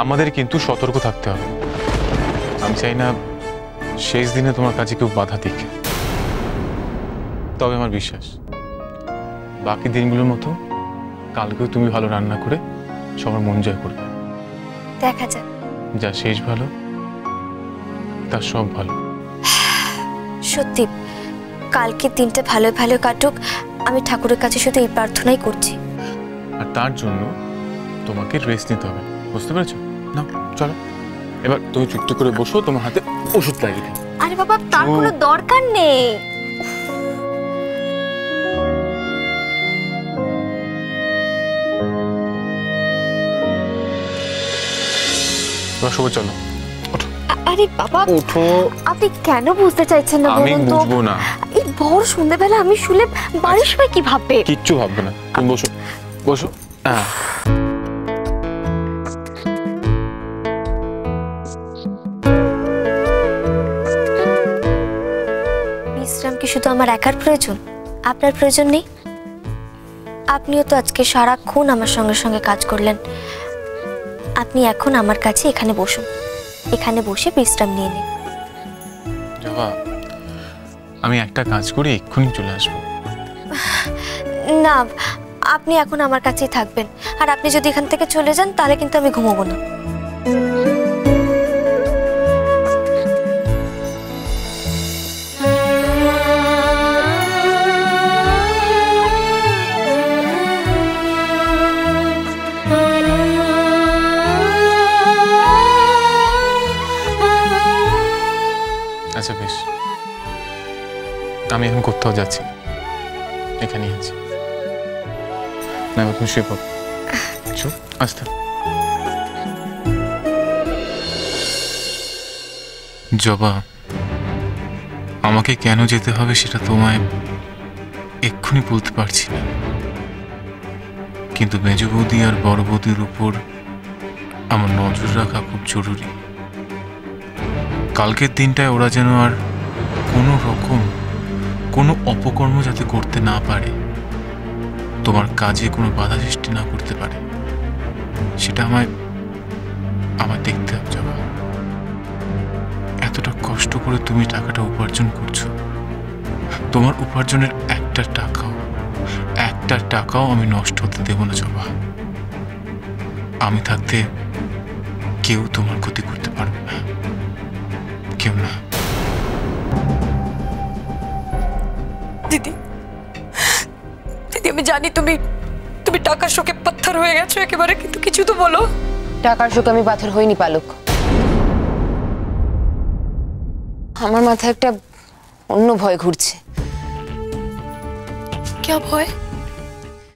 আমাদের কিন্তু সতর্ক থাকতে হবে। আমি চাই না শেষ দিনে তোমার কাছে কেউ বাধা দিক। তবে আমার বিশ্বাস বাকি দিনগুলোর মতো কালকেও তুমি ভালো রান্না করে সবার মন জয় করবে। দেখা যাক। যা শেষ ভালো তার সব ভালো। সত্যি কালকের দিনটা ভালো ভালো কাটুক, আমি ঠাকুরের কাছে শুধু এই প্রার্থনাই করছি। আর তার জন্য তোমাকে রেস্ট নিতে হবে, বুঝতে পেরেছো? না চলো এবার তুমি চুপটি করে বসো, তোমার হাতে ওষুধ লাগিয়ে দিই। আরে বাবা তার কোনো দরকার নেই। বসো, চলো ওঠো। আরে বাবা ওঠো। আপনি কেন বুঝতে চাইছেন না? আমি বুঝবো না। এই ভোর সন্ধ্যাবেলা আমি শুলে বাড়ির সবাই কি ভাববে? কিচ্ছু ভাববে না, তুমি বসো বসো। হ্যাঁ বিশ্রাম কি শুধু আমার একার প্রয়োজন? আপনার প্রয়োজন নেই? আপনিও তো আজকে সারাক্ষণ আমার সঙ্গে সঙ্গে কাজ করলেন। আপনি এখন আমার কাছে এখানে বসুন, এখানে বসে বিশ্রাম নিয়ে নিন। জবা, আমি একটা কাজ করে এক্ষুনি চলে আসবো। না, আপনি এখন আমার কাছেই থাকবেন। আর আপনি যদি এখান থেকে চলে যান তাহলে কিন্তু আমি ঘুমাবো না। আচ্ছা বেশ, আমি এখন কোথাও যাচ্ছি, এখানেই আছি। না তুমি শুয়ে পড়ো, আস্তে। জবা, আমাকে কেন যেতে হবে সেটা তোমায় এক্ষুনি বলতে পারছি না, কিন্তু মেজ বৌদি আর বড় বৌদির উপর আমার নজর রাখা খুব জরুরি। কালকের দিনটায় ওরা যেন আর কোনো রকম কোনো অপকর্ম যাতে করতে না পারে, তোমার কাজে কোনো বাধা সৃষ্টি না করতে পারে, সেটা আমায় দেখতে হবে। যাবা, এতটা কষ্ট করে তুমি টাকাটা উপার্জন করছো, তোমার উপার্জনের একটা টাকাও আমি নষ্ট হতে দেব না। জবা, আমি থাকতে কেউ তোমার ক্ষতি করতে পারবে না, কেউ না। দিদি, আমি জানি তুমি টাকার শোকে পাথর হয়ে গেছো একেবারে, কিন্তু কিছু তো বলো। টাকার শোকে আমি পাথর হইনি পালক। আমার মাথায় একটা অন্য ভয় ঘুরছে। क्या ভয়?